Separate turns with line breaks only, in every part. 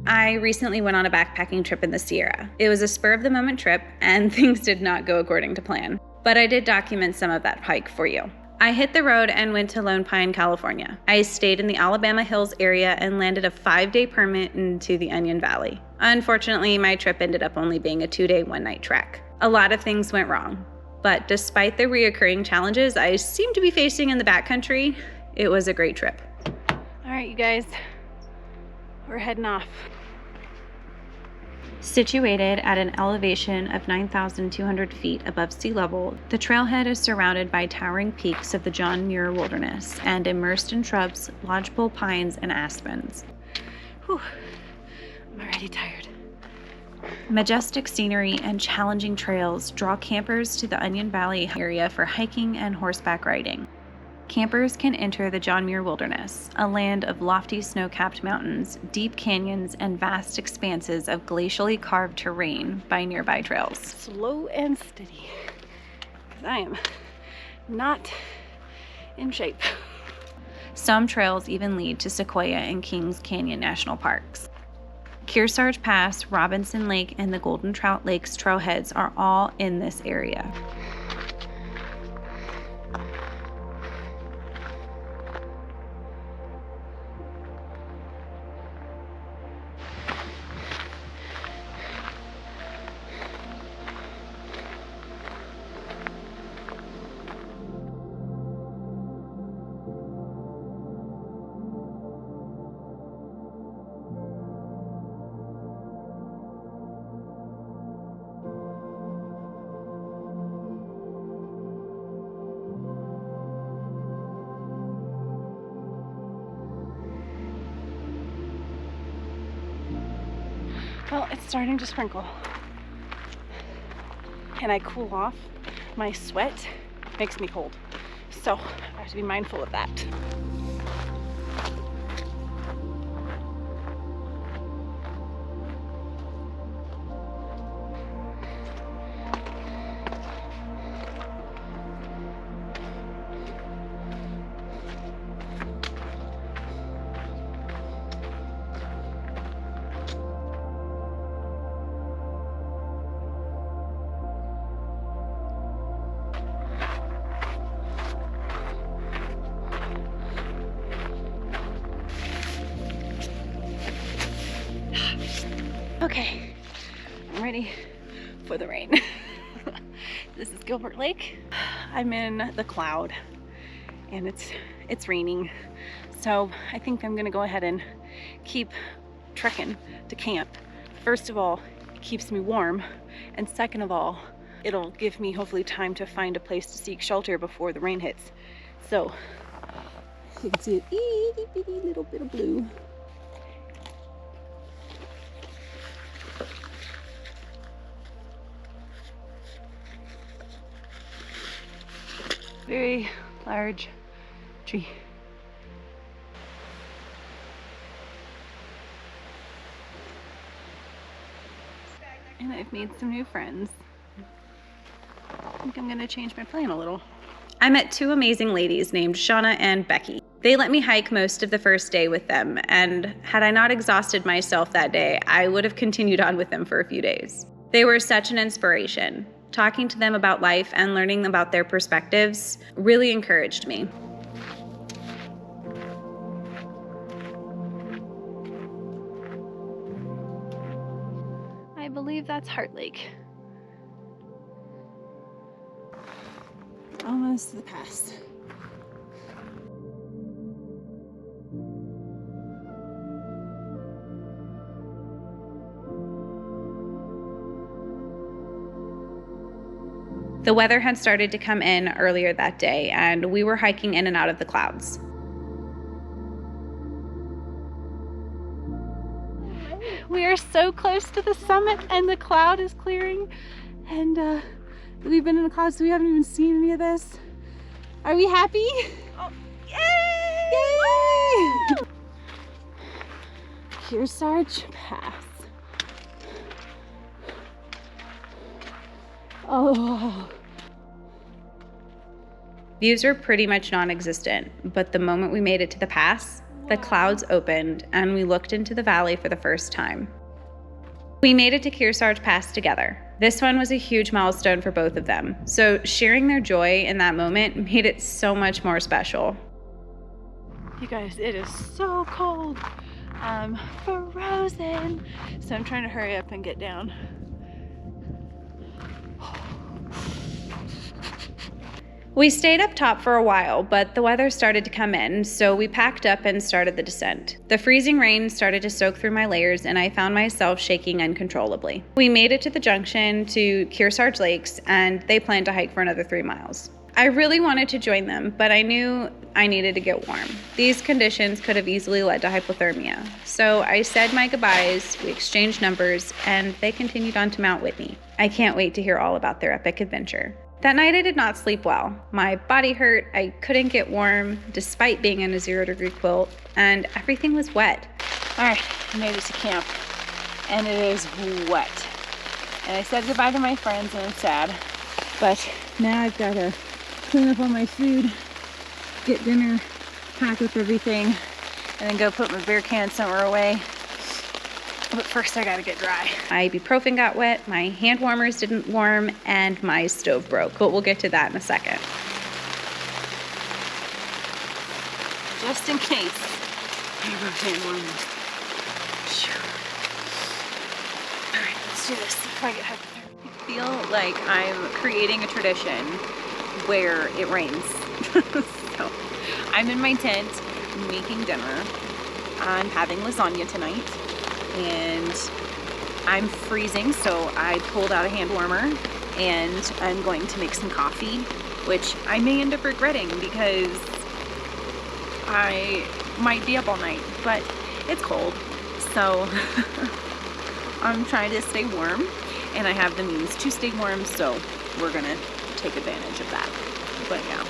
I recently went on a backpacking trip in the Sierra. It was a spur-of-the-moment trip, and things did not go according to plan. But I did document some of that hike for you. I hit the road and went to Lone Pine, California. I stayed in the Alabama Hills area and landed a 5-day permit into the Onion Valley. Unfortunately, my trip ended up only being a 2-day, 1-night trek. A lot of things went wrong. But despite the reoccurring challenges I seem to be facing in the backcountry, it was a great trip.
All right, you guys, we're heading off.
Situated at an elevation of 9,200 feet above sea level, the trailhead is surrounded by towering peaks of the John Muir Wilderness and immersed in shrubs, lodgepole pines, and aspens.
Whew, I'm already tired.
Majestic scenery and challenging trails draw campers to the Onion Valley area for hiking and horseback riding. Campers can enter the John Muir Wilderness, a land of lofty snow-capped mountains, deep canyons, and vast expanses of glacially carved terrain by nearby trails.
Slow and steady, because I am not in shape.
Some trails even lead to Sequoia and Kings Canyon National Parks. Kearsarge Pass, Robinson Lake, and the Golden Trout Lakes trailheads are all in this area.
Well, it's starting to sprinkle. And I cool off. My sweat makes me cold. So I have to be mindful of that. Okay, I'm ready for the rain. This is Gilbert Lake. I'm in the cloud and it's raining. So I think I'm gonna go ahead and keep trekking to camp. First of all, it keeps me warm. And second of all, it'll give me hopefully time to find a place to seek shelter before the rain hits. So you can see an itty bitty little bit of blue. Very large tree. And I've made some new friends. I think I'm gonna change my plan a little.
I met 2 amazing ladies named Shauna and Becky. They let me hike most of the first day with them, and had I not exhausted myself that day, I would have continued on with them for a few days. They were such an inspiration. Talking to them about life and learning about their perspectives really encouraged me.
I believe that's Heart Lake. Almost to the pass.
The weather had started to come in earlier that day, and we were hiking in and out of the clouds.
We are so close to the summit and the cloud is clearing, and we've been in the clouds so we haven't even seen any of this. Are we happy? Oh, yay! Yay! Kearsarge Pass. Oh.
Views were pretty much non-existent, but the moment we made it to the pass, The clouds opened and we looked into the valley for the first time. We made it to Kearsarge Pass together. This one was a huge milestone for both of them, so sharing their joy in that moment made it so much more special.
You guys, it is so cold. I'm frozen. So I'm trying to hurry up and get down.
We stayed up top for a while, but the weather started to come in, so we packed up and started the descent. The freezing rain started to soak through my layers, and I found myself shaking uncontrollably. We made it to the junction to Kearsarge Lakes, and they planned to hike for another 3 miles. I really wanted to join them, but I knew I needed to get warm. These conditions could have easily led to hypothermia. So I said my goodbyes, we exchanged numbers, and they continued on to Mount Whitney. I can't wait to hear all about their epic adventure. That night I did not sleep well. My body hurt, I couldn't get warm despite being in a 0-degree quilt, and everything was wet.
All right, I made it to camp, and it is wet. And I said goodbye to my friends, and I'm sad. But now I've got to clean up all my food, get dinner, pack up everything, and then go put my beer can somewhere away. But first I gotta get dry.
My ibuprofen got wet, my hand warmers didn't warm, and my stove broke, but we'll get to that in a second.
Just in case. I wrote hand warmers. All right, let's do this before I get hypothermia. I feel like I'm creating a tradition where it rains. So I'm in my tent making dinner. I'm having lasagna tonight. And I'm freezing, so I pulled out a hand warmer and I'm going to make some coffee, which I may end up regretting because I might be up all night, but it's cold. So I'm trying to stay warm and I have the means to stay warm, so we're gonna take advantage of that. But yeah,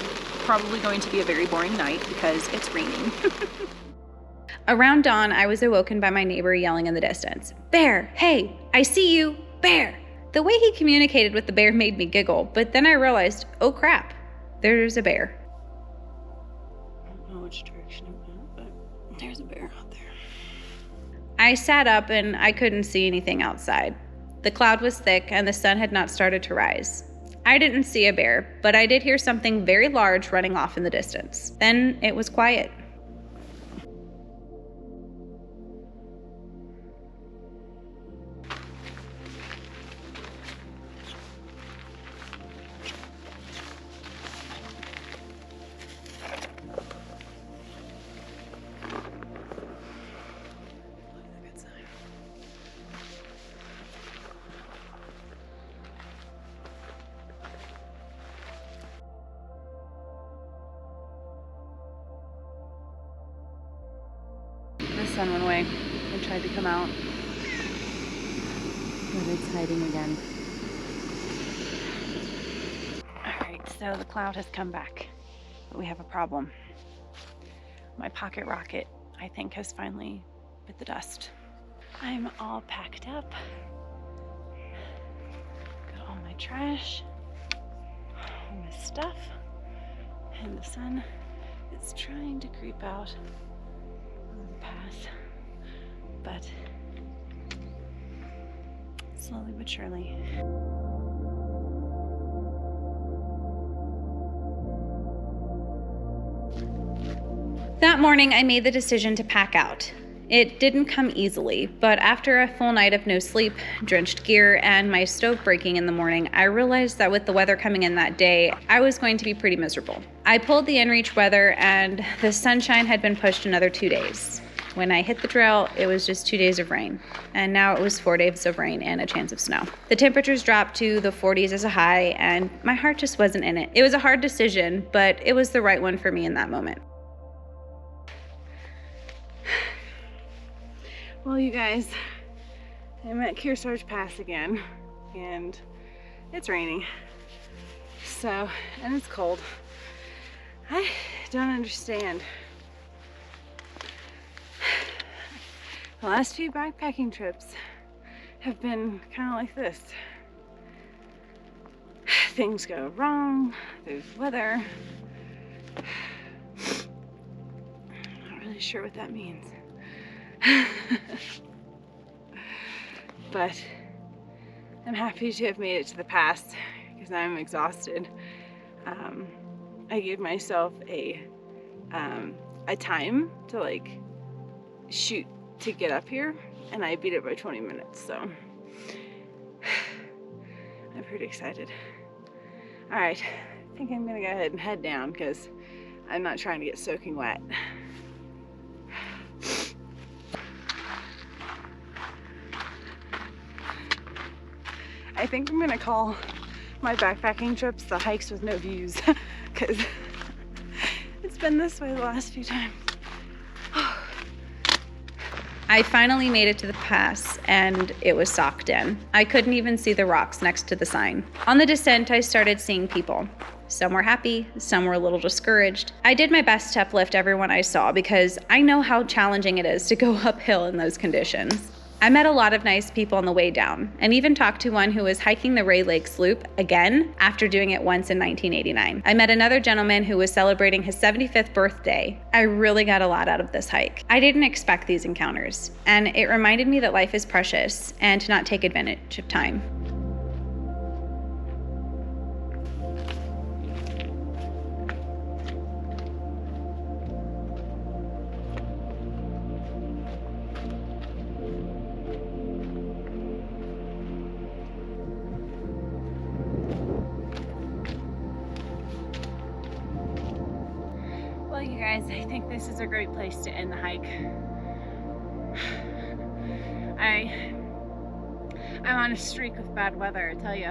probably going to be a very boring night because it's raining.
Around dawn, I was awoken by my neighbor yelling in the distance, "Bear, hey, I see you, bear!" The way he communicated with the bear made me giggle, but then I realized, oh crap, there's a bear.
I don't know which direction it went, but there's a bear out there.
I sat up and I couldn't see anything outside. The cloud was thick and the sun had not started to rise. I didn't see a bear, but I did hear something very large running off in the distance. Then it was quiet.
The sun went away and tried to come out, but it's hiding again. Alright, so the cloud has come back, but we have a problem. My pocket rocket, I think, has finally bit the dust. I'm all packed up. Got all my trash, all my stuff, and the sun is trying to creep out the path, but slowly but surely.
That morning, I made the decision to pack out. It didn't come easily, but after a full night of no sleep, drenched gear, and my stove breaking in the morning, I realized that with the weather coming in that day, I was going to be pretty miserable. I pulled the inReach weather, and the sunshine had been pushed another 2 days. When I hit the trail, it was just 2 days of rain, and now it was 4 days of rain and a chance of snow. The temperatures dropped to the 40s as a high, and my heart just wasn't in it. It was a hard decision, but it was the right one for me in that moment.
Well, you guys, I'm at Kearsarge Pass again, and it's raining. So, and it's cold. I don't understand. The last few backpacking trips have been kind of like this. Things go wrong, there's weather. Not really really sure what that means. But I'm happy to have made it to the pass because I'm exhausted. I gave myself a time to like shoot to get up here, and I beat it by 20 minutes, so I'm pretty excited. All right, I think I'm gonna go ahead and head down because I'm not trying to get soaking wet. I think I'm gonna call my backpacking trips the hikes with no views because it's been this way the last few times.
I finally made it to the pass, and it was socked in. I couldn't even see the rocks next to the sign. On the descent, I started seeing people. Some were happy, some were a little discouraged. I did my best to uplift everyone I saw because I know how challenging it is to go uphill in those conditions. I met a lot of nice people on the way down, and even talked to one who was hiking the Ray Lakes Loop again after doing it once in 1989. I met another gentleman who was celebrating his 75th birthday. I really got a lot out of this hike. I didn't expect these encounters, and it reminded me that life is precious and to not take advantage of time.
Well, you guys, I think this is a great place to end the hike. I'm on a streak with bad weather, I tell you.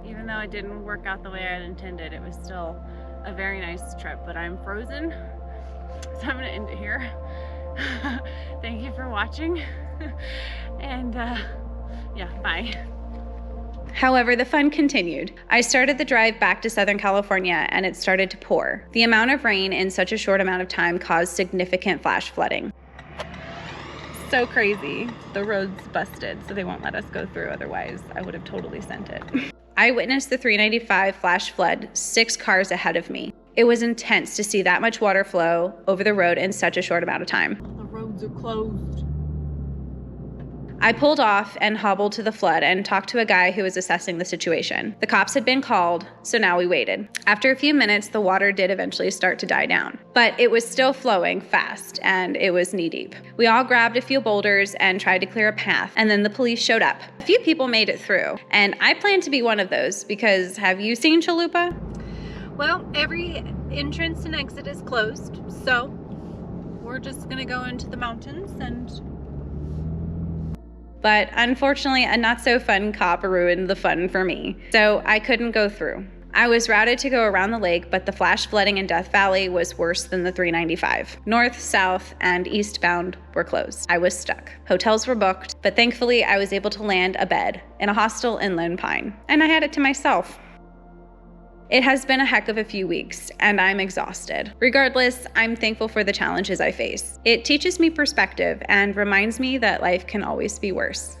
Even though it didn't work out the way I intended, it was still a very nice trip, but I'm frozen, so I'm gonna end it here. Thank you for watching, and yeah, bye.
However, the fun continued. I started the drive back to Southern California, and it started to pour. The amount of rain in such a short amount of time caused significant flash flooding. So crazy. The road's busted, so they won't let us go through, otherwise I would have totally sent it. I witnessed the 395 flash flood 6 cars ahead of me. It was intense to see that much water flow over the road in such a short amount of time.
The roads are closed.
I pulled off and hobbled to the flood and talked to a guy who was assessing the situation. The cops had been called, so now we waited. After a few minutes, the water did eventually start to die down, but it was still flowing fast and it was knee deep. We all grabbed a few boulders and tried to clear a path, and then the police showed up. A few people made it through, and I plan to be one of those because have you seen Chalupa?
Well, every entrance and exit is closed, so we're just gonna go into the mountains and...
But unfortunately, a not-so-fun cop ruined the fun for me, so I couldn't go through. I was routed to go around the lake, but the flash flooding in Death Valley was worse than the 395. North, south, and eastbound were closed. I was stuck. Hotels were booked, but thankfully I was able to land a bed in a hostel in Lone Pine, and I had it to myself. It has been a heck of a few weeks, and I'm exhausted. Regardless, I'm thankful for the challenges I face. It teaches me perspective and reminds me that life can always be worse.